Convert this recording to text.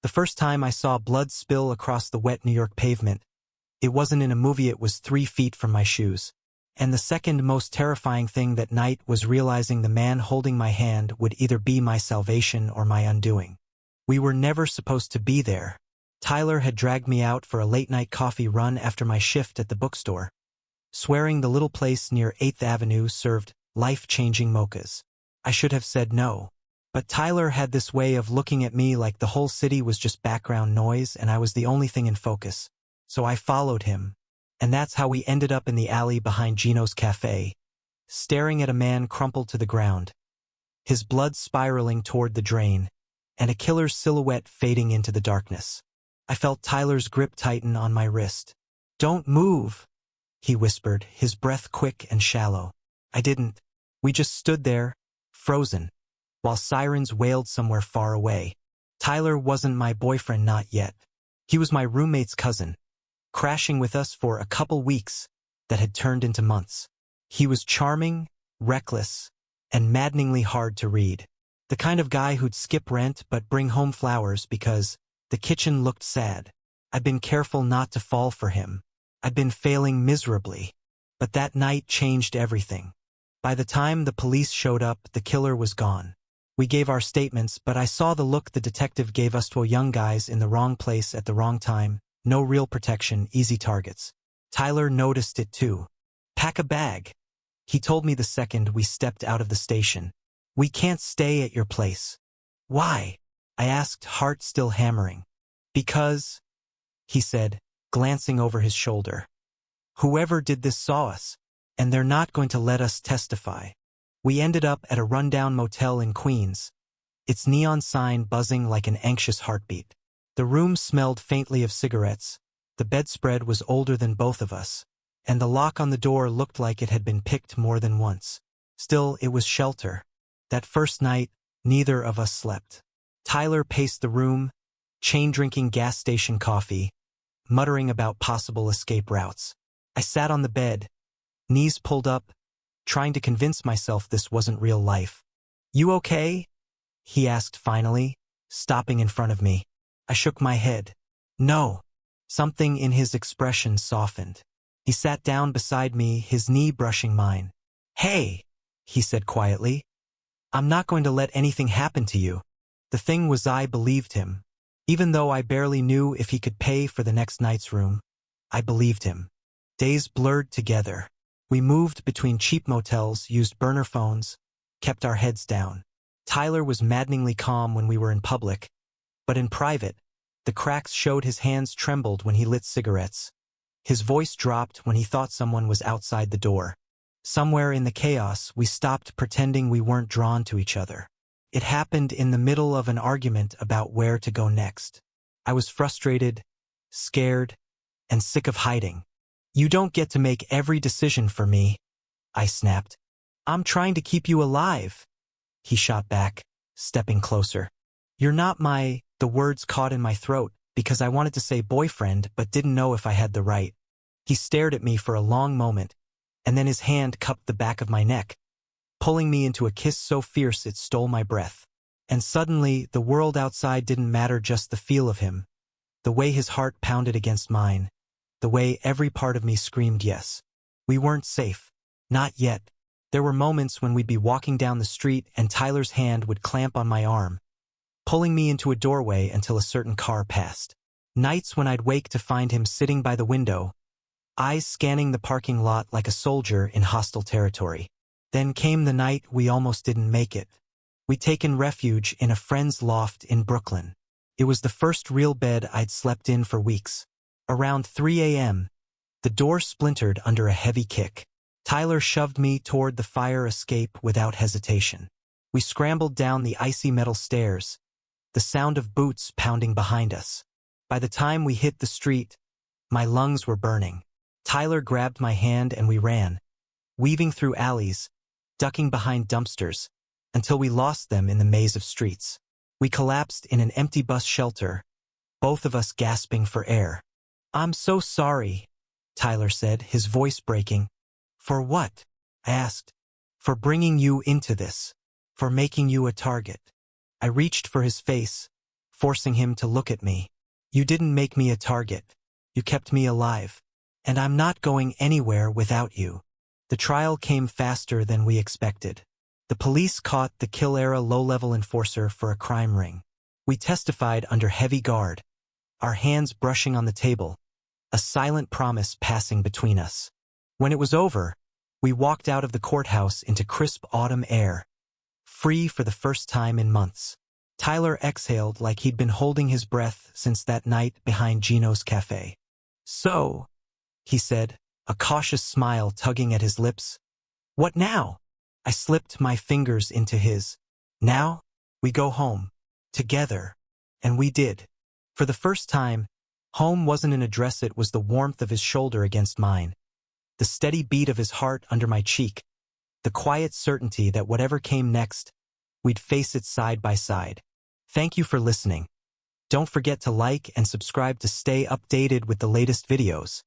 The first time I saw blood spill across the wet New York pavement, it wasn't in a movie, it was 3 feet from my shoes. And the second most terrifying thing that night was realizing the man holding my hand would either be my salvation or my undoing. We were never supposed to be there. Tyler had dragged me out for a late-night coffee run after my shift at the bookstore, swearing the little place near 8th Avenue served life-changing mochas. I should have said no. But Tyler had this way of looking at me like the whole city was just background noise and I was the only thing in focus. So I followed him. And that's how we ended up in the alley behind Gino's Cafe, staring at a man crumpled to the ground, his blood spiraling toward the drain, and a killer's silhouette fading into the darkness. I felt Tyler's grip tighten on my wrist. "Don't move," he whispered, his breath quick and shallow. I didn't. We just stood there, frozen, while sirens wailed somewhere far away. Tyler wasn't my boyfriend, not yet. He was my roommate's cousin, crashing with us for a couple weeks that had turned into months. He was charming, reckless, and maddeningly hard to read. The kind of guy who'd skip rent but bring home flowers because the kitchen looked sad. I'd been careful not to fall for him. I'd been failing miserably. But that night changed everything. By the time the police showed up, the killer was gone. We gave our statements, but I saw the look the detective gave us, 2 young guys in the wrong place at the wrong time. No real protection, easy targets. Tyler noticed it too. "Pack a bag," he told me the second we stepped out of the station. "We can't stay at your place." "Why?" I asked, heart still hammering. "Because," he said, glancing over his shoulder, "whoever did this saw us, and they're not going to let us testify." We ended up at a rundown motel in Queens, its neon sign buzzing like an anxious heartbeat. The room smelled faintly of cigarettes, the bedspread was older than both of us, and the lock on the door looked like it had been picked more than once. Still, it was shelter. That first night, neither of us slept. Tyler paced the room, chain-drinking gas station coffee, muttering about possible escape routes. I sat on the bed, knees pulled up, trying to convince myself this wasn't real life. "You okay?" he asked finally, stopping in front of me. I shook my head. "No." Something in his expression softened. He sat down beside me, his knee brushing mine. "Hey," he said quietly. "I'm not going to let anything happen to you." The thing was, I believed him. Even though I barely knew if he could pay for the next night's room, I believed him. Days blurred together. We moved between cheap motels, used burner phones, kept our heads down. Tyler was maddeningly calm when we were in public, but in private, the cracks showed his hands trembled when he lit cigarettes. His voice dropped when he thought someone was outside the door. Somewhere in the chaos, we stopped pretending we weren't drawn to each other. It happened in the middle of an argument about where to go next. I was frustrated, scared, and sick of hiding. "You don't get to make every decision for me," I snapped. "I'm trying to keep you alive," he shot back, stepping closer. "You're not my..." The words caught in my throat because I wanted to say boyfriend but didn't know if I had the right. He stared at me for a long moment, and then his hand cupped the back of my neck, pulling me into a kiss so fierce it stole my breath. And suddenly, the world outside didn't matter, just the feel of him, the way his heart pounded against mine, the way every part of me screamed yes. We weren't safe. Not yet. There were moments when we'd be walking down the street and Tyler's hand would clamp on my arm, pulling me into a doorway until a certain car passed. Nights when I'd wake to find him sitting by the window, eyes scanning the parking lot like a soldier in hostile territory. Then came the night we almost didn't make it. We'd taken refuge in a friend's loft in Brooklyn. It was the first real bed I'd slept in for weeks. Around 3 a.m., the door splintered under a heavy kick. Tyler shoved me toward the fire escape without hesitation. We scrambled down the icy metal stairs, the sound of boots pounding behind us. By the time we hit the street, my lungs were burning. Tyler grabbed my hand and we ran, weaving through alleys, ducking behind dumpsters, until we lost them in the maze of streets. We collapsed in an empty bus shelter, both of us gasping for air. "I'm so sorry," Tyler said, his voice breaking. "For what?" I asked. "For bringing you into this. For making you a target." I reached for his face, forcing him to look at me. You didn't make me a target. You kept me alive. And I'm not going anywhere without you. The trial came faster than we expected. The police caught the Kill-era low-level enforcer for a crime ring. We testified under heavy guard, our hands brushing on the table, a silent promise passing between us. When it was over, we walked out of the courthouse into crisp autumn air, free for the first time in months. Tyler exhaled like he'd been holding his breath since that night behind Gino's cafe. So, he said, a cautious smile tugging at his lips. What now? I slipped my fingers into his. Now, we go home. Together. And we did. For the first time, home wasn't an address, it was the warmth of his shoulder against mine. The steady beat of his heart under my cheek. The quiet certainty that whatever came next, we'd face it side by side. Thank you for listening. Don't forget to like and subscribe to stay updated with the latest videos.